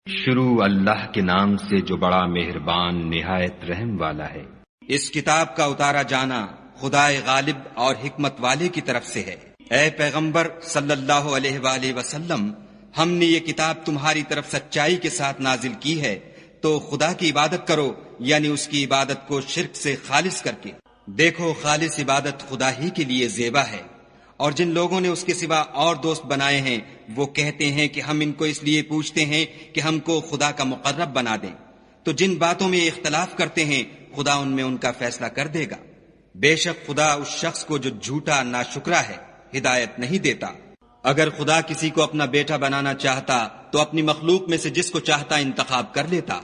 شروع اللہ کے نام سے جو بڑا مہربان نہایت رحم والا ہے۔ اس کتاب کا اتارا جانا خدائے غالب اور حکمت والے کی طرف سے ہے۔ اے پیغمبر صلی اللہ علیہ وآلہ وسلم، ہم نے یہ کتاب تمہاری طرف سچائی کے ساتھ نازل کی ہے، تو خدا کی عبادت کرو، یعنی اس کی عبادت کو شرک سے خالص کر کے۔ دیکھو، خالص عبادت خدا ہی کے لیے زیبا ہے، اور جن لوگوں نے اس کے سوا اور دوست بنائے ہیں وہ کہتے ہیں کہ ہم ان کو اس لیے پوچھتے ہیں کہ ہم کو خدا کا مقرب بنا دیں۔ تو جن باتوں میں اختلاف کرتے ہیں خدا ان میں ان کا فیصلہ کر دے گا۔ بے شک خدا اس شخص کو جو جھوٹا ناشکرا ہے ہدایت نہیں دیتا۔ اگر خدا کسی کو اپنا بیٹا بنانا چاہتا تو اپنی مخلوق میں سے جس کو چاہتا انتخاب کر لیتا۔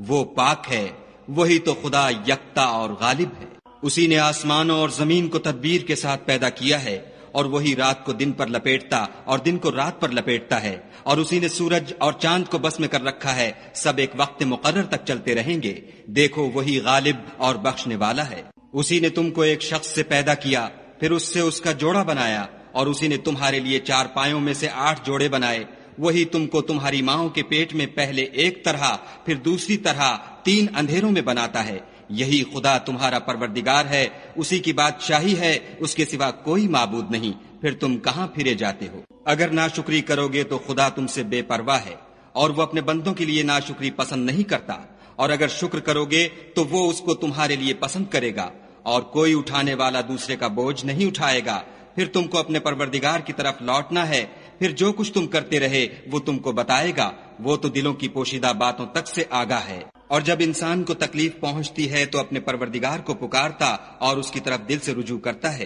وہ پاک ہے، وہی تو خدا یکتا اور غالب ہے۔ اسی نے آسمانوں اور زمین کو تدبیر کے ساتھ پیدا کیا ہے، اور وہی رات کو دن پر لپیٹتا اور دن کو رات پر لپیٹتا ہے، اور اسی نے سورج اور چاند کو بس میں کر رکھا ہے، سب ایک وقت مقرر تک چلتے رہیں گے۔ دیکھو، وہی غالب اور بخشنے والا ہے۔ اسی نے تم کو ایک شخص سے پیدا کیا، پھر اس سے اس کا جوڑا بنایا، اور اسی نے تمہارے لیے 4 پایوں میں سے 8 جوڑے بنائے۔ وہی تم کو تمہاری ماؤں کے پیٹ میں پہلے ایک طرح پھر دوسری طرح 3 اندھیروں میں بناتا ہے۔ یہی خدا تمہارا پروردگار ہے، اسی کی بادشاہی ہے، اس کے سوا کوئی معبود نہیں۔ پھر تم کہاں پھرے جاتے ہو؟ اگر ناشکری کرو گے تو خدا تم سے بے پرواہ ہے، اور وہ اپنے بندوں کے لیے ناشکری پسند نہیں کرتا، اور اگر شکر کرو گے تو وہ اس کو تمہارے لیے پسند کرے گا، اور کوئی اٹھانے والا دوسرے کا بوجھ نہیں اٹھائے گا۔ پھر تم کو اپنے پروردگار کی طرف لوٹنا ہے، پھر جو کچھ تم کرتے رہے وہ تم کو بتائے گا، وہ تو دلوں کی پوشیدہ باتوں تک سے آگاہ ہے۔ اور جب انسان کو تکلیف پہنچتی ہے تو اپنے پروردگار کو پکارتا اور اس کی طرف دل سے رجوع کرتا ہے۔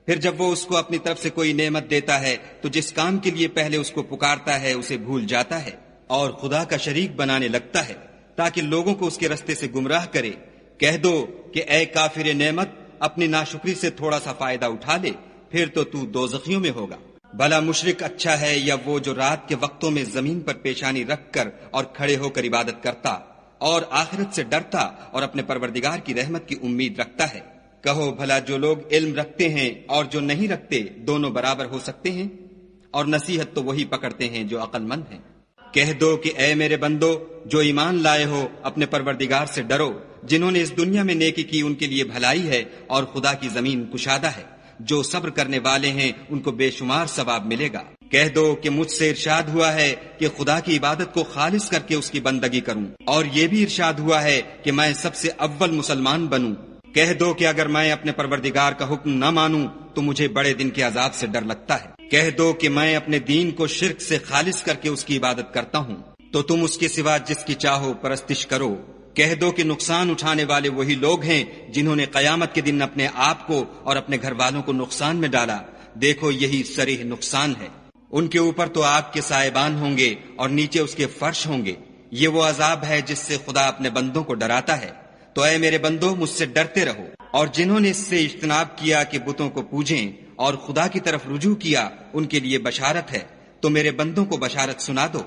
پھر جب وہ اس کو اپنی طرف سے کوئی نعمت دیتا ہے تو جس کام کے لیے پہلے اس کو پکارتا ہے اسے بھول جاتا ہے، اور خدا کا شریک بنانے لگتا ہے تاکہ لوگوں کو اس کے رستے سے گمراہ کرے۔ کہہ دو کہ اے کافر نعمت، اپنی ناشکری سے تھوڑا سا فائدہ اٹھا لے، پھر تو دوزخیوں میں ہوگا۔ بھلا مشرک اچھا ہے یا وہ جو رات کے وقتوں میں زمین پر پیشانی رکھ کر اور کھڑے ہو کر عبادت کرتا اور آخرت سے ڈرتا اور اپنے پروردگار کی رحمت کی امید رکھتا ہے؟ کہو بھلا جو لوگ علم رکھتے ہیں اور جو نہیں رکھتے دونوں برابر ہو سکتے ہیں؟ اور نصیحت تو وہی پکڑتے ہیں جو عقل مند ہیں۔ کہہ دو کہ اے میرے بندو جو ایمان لائے ہو، اپنے پروردگار سے ڈرو۔ جنہوں نے اس دنیا میں نیکی کی ان کے لیے بھلائی ہے، اور خدا کی زمین کشادہ ہے۔ جو صبر کرنے والے ہیں ان کو بے شمار ثواب ملے گا۔ کہہ دو کہ مجھ سے ارشاد ہوا ہے کہ خدا کی عبادت کو خالص کر کے اس کی بندگی کروں، اور یہ بھی ارشاد ہوا ہے کہ میں سب سے اول مسلمان بنوں۔ کہہ دو کہ اگر میں اپنے پروردگار کا حکم نہ مانوں تو مجھے بڑے دن کے عذاب سے ڈر لگتا ہے۔ کہہ دو کہ میں اپنے دین کو شرک سے خالص کر کے اس کی عبادت کرتا ہوں، تو تم اس کے سوا جس کی چاہو پرستش کرو۔ کہہ دو کہ نقصان اٹھانے والے وہی لوگ ہیں جنہوں نے قیامت کے دن اپنے آپ کو اور اپنے گھر والوں کو نقصان میں ڈالا۔ دیکھو، یہی صریح نقصان ہے۔ ان کے اوپر تو آگ کے سائبان ہوں گے اور نیچے اس کے فرش ہوں گے۔ یہ وہ عذاب ہے جس سے خدا اپنے بندوں کو ڈراتا ہے۔ تو اے میرے بندو، مجھ سے ڈرتے رہو، اور جنہوں نے اس سے اجتناب کیا کہ بتوں کو پوجیں اور خدا کی طرف رجوع کیا ان کے لیے بشارت ہے۔ تو میرے بندوں کو بشارت سنا دو۔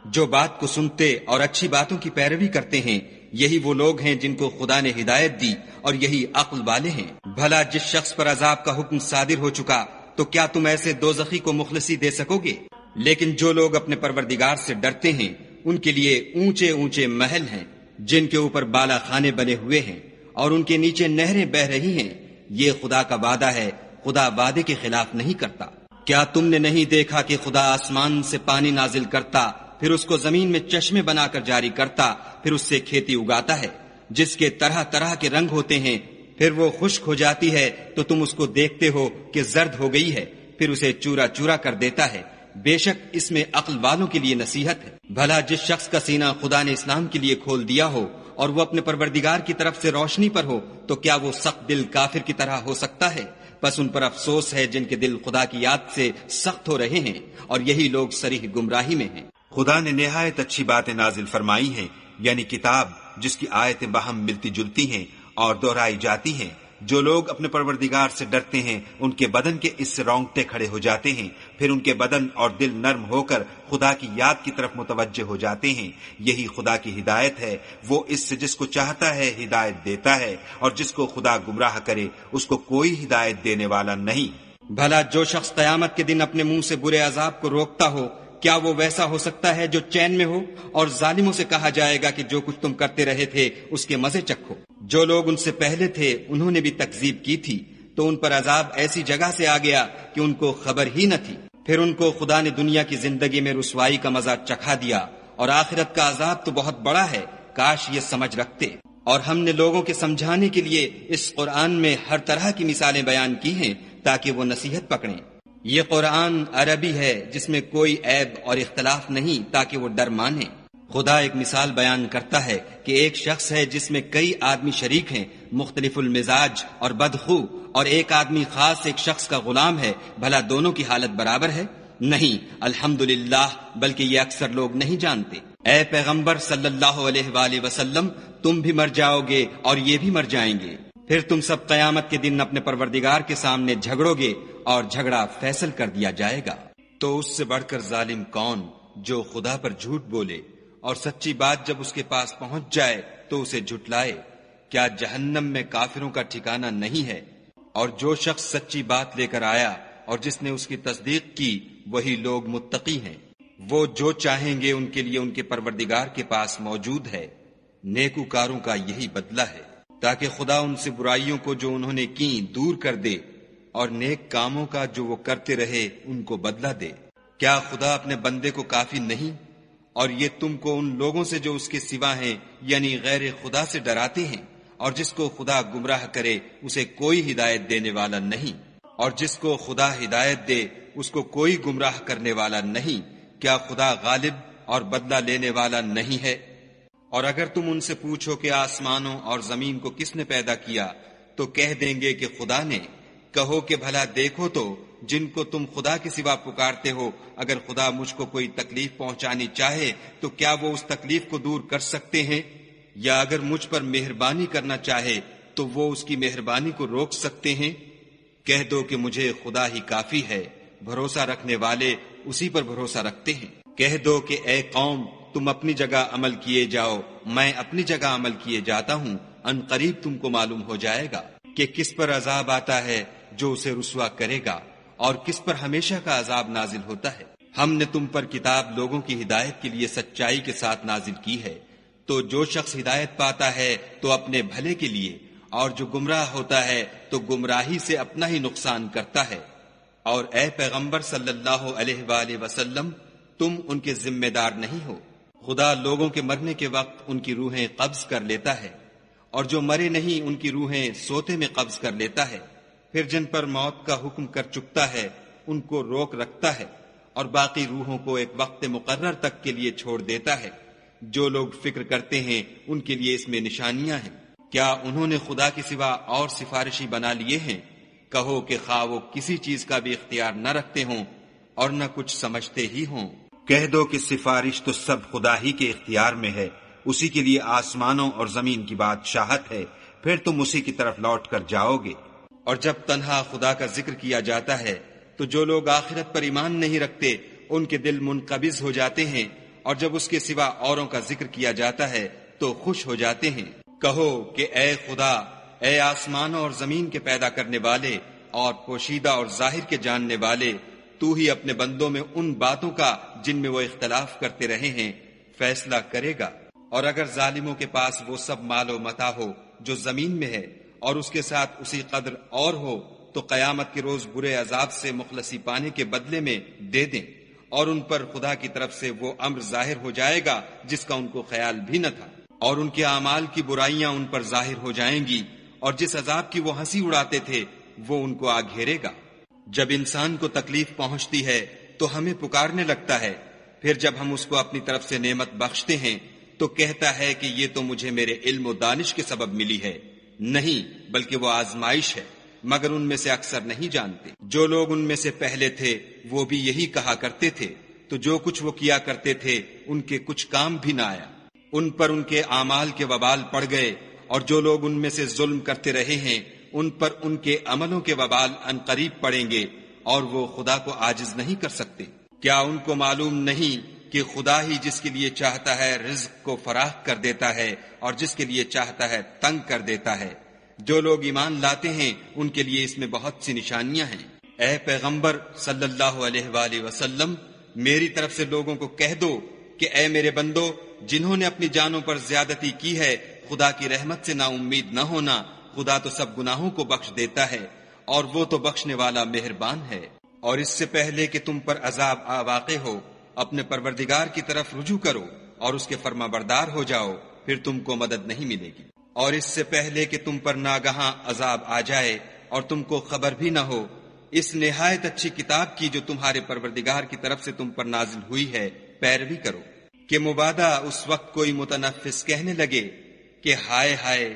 جو بات کو سنتے اور اچھی باتوں کی پیروی کرتے ہیں یہی وہ لوگ ہیں جن کو خدا نے ہدایت دی، اور یہی عقل والے ہیں۔ بھلا جس شخص پر عذاب کا حکم صادر ہو چکا تو کیا تم ایسے دوزخی کو مخلصی دے سکو گے؟ لیکن جو لوگ اپنے پروردگار سے ڈرتے ہیں ان کے لیے اونچے اونچے محل ہیں جن کے اوپر بالا خانے بنے ہوئے ہیں، اور ان کے نیچے نہریں بہ رہی ہیں۔ یہ خدا کا وعدہ ہے، خدا وعدے کے خلاف نہیں کرتا۔ کیا تم نے نہیں دیکھا کہ خدا آسمان سے پانی نازل کرتا، پھر اس کو زمین میں چشمے بنا کر جاری کرتا، پھر اس سے کھیتی اگاتا ہے جس کے طرح طرح کے رنگ ہوتے ہیں، پھر وہ خشک ہو جاتی ہے تو تم اس کو دیکھتے ہو کہ زرد ہو گئی ہے، پھر اسے چورا چورا کر دیتا ہے۔ بے شک اس میں عقل والوں کے لیے نصیحت ہے۔ بھلا جس شخص کا سینہ خدا نے اسلام کے لیے کھول دیا ہو اور وہ اپنے پروردگار کی طرف سے روشنی پر ہو تو کیا وہ سخت دل کافر کی طرح ہو سکتا ہے؟ بس ان پر افسوس ہے جن کے دل خدا کی یاد سے سخت ہو رہے ہیں، اور یہی لوگ صریح گمراہی میں ہیں۔ خدا نے نہایت اچھی باتیں نازل فرمائی ہیں، یعنی کتاب جس کی آیتیں باہم ملتی جلتی ہیں اور دہرائی جاتی ہیں۔ جو لوگ اپنے پروردگار سے ڈرتے ہیں ان کے بدن کے اس سے رونگٹے کھڑے ہو جاتے ہیں، پھر ان کے بدن اور دل نرم ہو کر خدا کی یاد کی طرف متوجہ ہو جاتے ہیں۔ یہی خدا کی ہدایت ہے، وہ اس سے جس کو چاہتا ہے ہدایت دیتا ہے، اور جس کو خدا گمراہ کرے اس کو کوئی ہدایت دینے والا نہیں۔ بھلا جو شخص قیامت کے دن اپنے منہ سے برے عذاب کو روکتا ہو کیا وہ ویسا ہو سکتا ہے جو چین میں ہو؟ اور ظالموں سے کہا جائے گا کہ جو کچھ تم کرتے رہے تھے اس کے مزے چکھو۔ جو لوگ ان سے پہلے تھے انہوں نے بھی تکذیب کی تھی، تو ان پر عذاب ایسی جگہ سے آ گیا کہ ان کو خبر ہی نہ تھی۔ پھر ان کو خدا نے دنیا کی زندگی میں رسوائی کا مزہ چکھا دیا، اور آخرت کا عذاب تو بہت بڑا ہے، کاش یہ سمجھ رکھتے۔ اور ہم نے لوگوں کے سمجھانے کے لیے اس قرآن میں ہر طرح کی مثالیں بیان کی ہیں تاکہ وہ نصیحت پکڑیں۔ یہ قرآن عربی ہے جس میں کوئی عیب اور اختلاف نہیں تاکہ وہ ڈر مانیں۔ خدا ایک مثال بیان کرتا ہے کہ ایک شخص ہے جس میں کئی آدمی شریک ہیں، مختلف المزاج اور بدخو، اور ایک آدمی خاص ایک شخص کا غلام ہے، بھلا دونوں کی حالت برابر ہے؟ نہیں، الحمدللہ، بلکہ یہ اکثر لوگ نہیں جانتے۔ اے پیغمبر صلی اللہ علیہ وآلہ وسلم، تم بھی مر جاؤ گے اور یہ بھی مر جائیں گے، پھر تم سب قیامت کے دن اپنے پروردگار کے سامنے جھگڑو گے اور جھگڑا فیصل کر دیا جائے گا۔ تو اس سے بڑھ کر ظالم کون جو خدا پر جھوٹ بولے اور سچی بات جب اس کے پاس پہنچ جائے تو اسے جھٹلائے؟ کیا جہنم میں کافروں کا ٹھکانہ نہیں ہے؟ اور جو شخص سچی بات لے کر آیا اور جس نے اس کی تصدیق کی وہی لوگ متقی ہیں۔ وہ جو چاہیں گے ان کے لیے ان کے پروردگار کے پاس موجود ہے، نیکوکاروں کا یہی بدلہ ہے، تاکہ خدا ان سے برائیوں کو جو انہوں نے کی دور کر دے اور نیک کاموں کا جو وہ کرتے رہے ان کو بدلہ دے۔ کیا خدا اپنے بندے کو کافی نہیں؟ اور یہ تم کو ان لوگوں سے جو اس کے سوا ہیں یعنی غیر خدا سے ڈراتے ہیں، اور جس کو خدا گمراہ کرے اسے کوئی ہدایت دینے والا نہیں، اور جس کو خدا ہدایت دے اس کو کوئی گمراہ کرنے والا نہیں۔ کیا خدا غالب اور بدلہ لینے والا نہیں ہے؟ اور اگر تم ان سے پوچھو کہ آسمانوں اور زمین کو کس نے پیدا کیا تو کہہ دیں گے کہ خدا نے۔ کہو کہ بھلا دیکھو تو جن کو تم خدا کے سوا پکارتے ہو، اگر خدا مجھ کو کوئی تکلیف پہنچانی چاہے تو کیا وہ اس تکلیف کو دور کر سکتے ہیں؟ یا اگر مجھ پر مہربانی کرنا چاہے تو وہ اس کی مہربانی کو روک سکتے ہیں؟ کہہ دو کہ مجھے خدا ہی کافی ہے، بھروسہ رکھنے والے اسی پر بھروسہ رکھتے ہیں۔ کہہ دو کہ اے قوم، تم اپنی جگہ عمل کیے جاؤ، میں اپنی جگہ عمل کیے جاتا ہوں، ان قریب تم کو معلوم ہو جائے گا کہ کس پر عذاب آتا ہے جو اسے رسوا کرے گا، اور کس پر ہمیشہ کا عذاب نازل ہوتا ہے۔ ہم نے تم پر کتاب لوگوں کی ہدایت کے لیے سچائی کے ساتھ نازل کی ہے، تو جو شخص ہدایت پاتا ہے تو اپنے بھلے کے لیے، اور جو گمراہ ہوتا ہے تو گمراہی سے اپنا ہی نقصان کرتا ہے۔ اور اے پیغمبر صلی اللہ علیہ وآلہ وسلم، تم ان کے ذمہ دار نہیں ہو۔ خدا لوگوں کے مرنے کے وقت ان کی روحیں قبض کر لیتا ہے، اور جو مرے نہیں ان کی روحیں سوتے میں قبض کر لیتا ہے، پھر جن پر موت کا حکم کر چکتا ہے ان کو روک رکھتا ہے، اور باقی روحوں کو ایک وقت مقرر تک کے لیے چھوڑ دیتا ہے۔ جو لوگ فکر کرتے ہیں ان کے لیے اس میں نشانیاں ہیں۔ کیا انہوں نے خدا کے سوا اور سفارشی بنا لیے ہیں؟ کہو کہ خواہ وہ کسی چیز کا بھی اختیار نہ رکھتے ہوں اور نہ کچھ سمجھتے ہی ہوں۔ کہہ دو کہ سفارش تو سب خدا ہی کے اختیار میں ہے، اسی کے لیے آسمانوں اور زمین کی بادشاہت ہے، پھر تم اسی کی طرف لوٹ کر جاؤ گے۔ اور جب تنہا خدا کا ذکر کیا جاتا ہے تو جو لوگ آخرت پر ایمان نہیں رکھتے ان کے دل منقبض ہو جاتے ہیں، اور جب اس کے سوا اوروں کا ذکر کیا جاتا ہے تو خوش ہو جاتے ہیں۔ کہو کہ اے خدا، اے آسمانوں اور زمین کے پیدا کرنے والے اور پوشیدہ اور ظاہر کے جاننے والے، تو ہی اپنے بندوں میں ان باتوں کا جن میں وہ اختلاف کرتے رہے ہیں فیصلہ کرے گا۔ اور اگر ظالموں کے پاس وہ سب مال و متاع ہو جو زمین میں ہے اور اس کے ساتھ اسی قدر اور ہو تو قیامت کے روز برے عذاب سے مخلصی پانے کے بدلے میں دے دیں، اور ان پر خدا کی طرف سے وہ امر ظاہر ہو جائے گا جس کا ان کو خیال بھی نہ تھا، اور ان کے اعمال کی برائیاں ان پر ظاہر ہو جائیں گی، اور جس عذاب کی وہ ہنسی اڑاتے تھے وہ ان کو آ گھیرے گا۔ جب انسان کو تکلیف پہنچتی ہے تو ہمیں پکارنے لگتا ہے، پھر جب ہم اس کو اپنی طرف سے نعمت بخشتے ہیں تو کہتا ہے کہ یہ تو مجھے میرے علم و دانش کے سبب ملی ہے۔ نہیں، بلکہ وہ آزمائش ہے، مگر ان میں سے اکثر نہیں جانتے۔ جو لوگ ان میں سے پہلے تھے وہ بھی یہی کہا کرتے تھے، تو جو کچھ وہ کیا کرتے تھے ان کے کچھ کام بھی نہ آیا، ان پر ان کے اعمال کے وبال پڑ گئے، اور جو لوگ ان میں سے ظلم کرتے رہے ہیں ان پر ان کے عملوں کے وبال عنقریب پڑیں گے، اور وہ خدا کو عاجز نہیں کر سکتے۔ کیا ان کو معلوم نہیں کہ خدا ہی جس کے لیے چاہتا ہے رزق کو فراخ کر دیتا ہے اور جس کے لیے چاہتا ہے تنگ کر دیتا ہے؟ جو لوگ ایمان لاتے ہیں ان کے لیے اس میں بہت سی نشانیاں ہیں۔ اے پیغمبر صلی اللہ علیہ وآلہ وسلم، میری طرف سے لوگوں کو کہہ دو کہ اے میرے بندو، جنہوں نے اپنی جانوں پر زیادتی کی ہے، خدا کی رحمت سے نا امید نہ ہونا، خدا تو سب گناہوں کو بخش دیتا ہے اور وہ تو بخشنے والا مہربان ہے۔ اور اس سے پہلے کہ تم پر عذاب واقع ہو، اپنے پروردگار کی طرف رجوع کرو اور اس کے فرما بردار ہو جاؤ، پھر تم کو مدد نہیں ملے گی۔ اور اس سے پہلے کہ تم پر ناگہاں عذاب آ جائے اور تم کو خبر بھی نہ ہو، اس نہایت اچھی کتاب کی جو تمہارے پروردگار کی طرف سے تم پر نازل ہوئی ہے پیروی کرو، کہ مبادا اس وقت کوئی متنفس کہنے لگے کہ ہائے ہائے،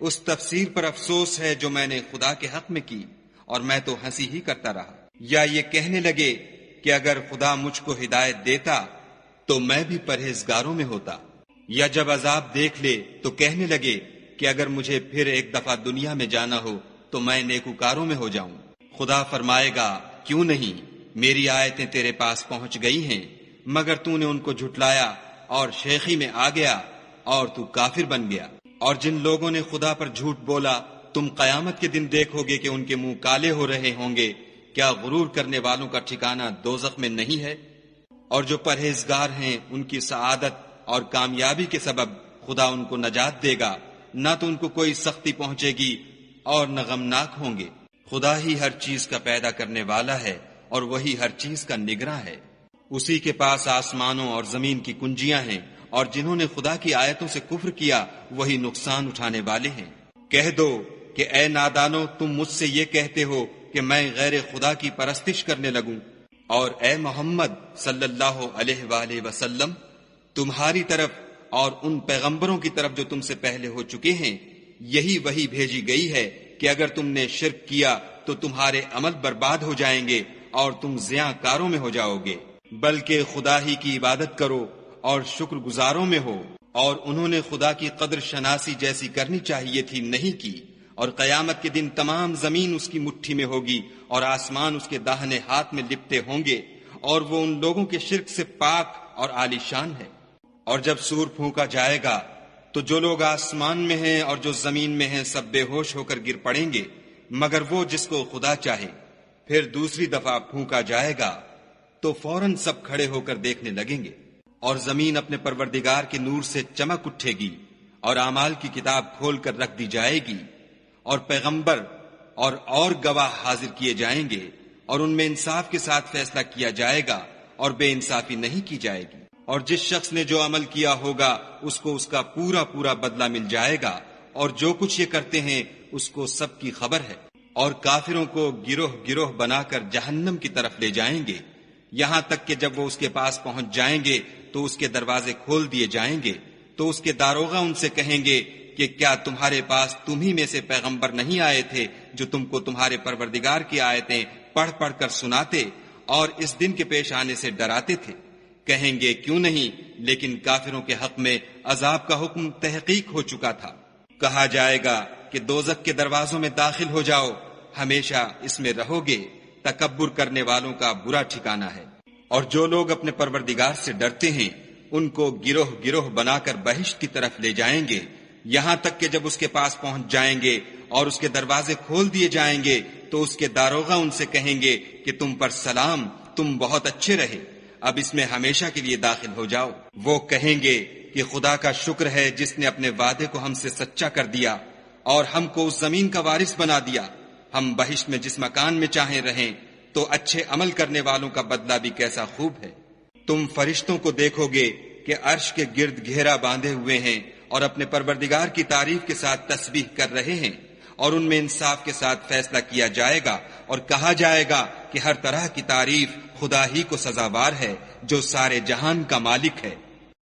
اس تفسیر پر افسوس ہے جو میں نے خدا کے حق میں کی اور میں تو ہنسی ہی کرتا رہا، یا یہ کہنے لگے کہ اگر خدا مجھ کو ہدایت دیتا تو میں بھی پرہیزگاروں میں ہوتا، یا جب عذاب دیکھ لے تو کہنے لگے کہ اگر مجھے پھر ایک دفعہ دنیا میں جانا ہو تو میں نیکوکاروں میں ہو جاؤں۔ خدا فرمائے گا، کیوں نہیں، میری آیتیں تیرے پاس پہنچ گئی ہیں، مگر تو نے ان کو جھٹلایا اور شیخی میں آ گیا اور تو کافر بن گیا۔ اور جن لوگوں نے خدا پر جھوٹ بولا، تم قیامت کے دن دیکھو گے کہ ان کے منہ کالے ہو رہے ہوں گے۔ کیا غرور کرنے والوں کا ٹھکانہ دوزخ میں نہیں ہے؟ اور جو پرہیزگار ہیں ان کی سعادت اور کامیابی کے سبب خدا ان کو نجات دے گا، نہ تو ان کو کوئی سختی پہنچے گی اور نہ غمناک ہوں گے۔ خدا ہی ہر چیز کا پیدا کرنے والا ہے اور وہی ہر چیز کا نگراں ہے۔ اسی کے پاس آسمانوں اور زمین کی کنجیاں ہیں، اور جنہوں نے خدا کی آیتوں سے کفر کیا وہی نقصان اٹھانے والے ہیں۔ کہہ دو کہ اے نادانو، تم مجھ سے یہ کہتے ہو کہ میں غیر خدا کی پرستش کرنے لگوں، اور اے محمد صلی اللہ علیہ وآلہ وسلم، تمہاری طرف اور ان پیغمبروں کی طرف جو تم سے پہلے ہو چکے ہیں یہی وحی بھیجی گئی ہے کہ اگر تم نے شرک کیا تو تمہارے عمل برباد ہو جائیں گے اور تم زیاں کاروں میں ہو جاؤ گے، بلکہ خدا ہی کی عبادت کرو اور شکر گزاروں میں ہو۔ اور انہوں نے خدا کی قدر شناسی جیسی کرنی چاہیے تھی، نہیں کی، اور قیامت کے دن تمام زمین اس کی مٹھی میں ہوگی اور آسمان اس کے داہنے ہاتھ میں لپٹے ہوں گے، اور وہ ان لوگوں کے شرک سے پاک اور عالی شان ہے۔ اور جب سور پھونکا جائے گا تو جو لوگ آسمان میں ہیں اور جو زمین میں ہیں سب بے ہوش ہو کر گر پڑیں گے، مگر وہ جس کو خدا چاہے۔ پھر دوسری دفعہ پھونکا جائے گا تو فوراً سب کھڑے ہو کر دیکھنے لگیں گے، اور زمین اپنے پروردگار کے نور سے چمک اٹھے گی اور اعمال کی کتاب کھول کر رکھ دی جائے گی، اور پیغمبر اور گواہ حاضر کیے جائیں گے، اور ان میں انصاف کے ساتھ فیصلہ کیا جائے گا اور بے انصافی نہیں کی جائے گی۔ اور جس شخص نے جو عمل کیا ہوگا اس کو اس کا پورا پورا بدلہ مل جائے گا، اور جو کچھ یہ کرتے ہیں اس کو سب کی خبر ہے۔ اور کافروں کو گروہ گروہ بنا کر جہنم کی طرف لے جائیں گے، یہاں تک کہ جب وہ اس کے پاس پہنچ جائیں گے تو اس کے دروازے کھول دیے جائیں گے، تو اس کے داروغہ ان سے کہیں گے کہ کیا تمہارے پاس تم ہی میں سے پیغمبر نہیں آئے تھے جو تم کو تمہارے پروردگار کی آیتیں پڑھ پڑھ کر سناتے اور اس دن کے پیش آنے سے ڈراتے تھے؟ کہیں گے کیوں نہیں، لیکن کافروں کے حق میں عذاب کا حکم تحقیق ہو چکا تھا۔ کہا جائے گا کہ دوزخ کے دروازوں میں داخل ہو جاؤ، ہمیشہ اس میں رہو گے، تکبر کرنے والوں کا برا ٹھکانہ ہے۔ اور جو لوگ اپنے پروردگار سے ڈرتے ہیں ان کو گروہ گروہ بنا کر بہشت کی طرف لے جائیں گے، یہاں تک کہ جب اس کے پاس پہنچ جائیں گے اور اس کے دروازے کھول دیے جائیں گے تو اس کے داروغہ ان سے کہیں گے کہ تم پر سلام، تم بہت اچھے رہے، اب اس میں ہمیشہ کے لیے داخل ہو جاؤ۔ وہ کہیں گے کہ خدا کا شکر ہے جس نے اپنے وعدے کو ہم سے سچا کر دیا اور ہم کو اس زمین کا وارث بنا دیا، ہم بہشت میں جس مکان میں چاہیں رہیں، تو اچھے عمل کرنے والوں کا بدلہ بھی کیسا خوب ہے۔ تم فرشتوں کو دیکھو گے کہ عرش کے گرد گھیرا باندھے ہوئے ہیں اور اپنے پروردگار کی تعریف کے ساتھ تسبیح کر رہے ہیں، اور ان میں انصاف کے ساتھ فیصلہ کیا جائے گا اور کہا جائے گا کہ ہر طرح کی تعریف خدا ہی کو سزاوار ہے جو سارے جہان کا مالک ہے۔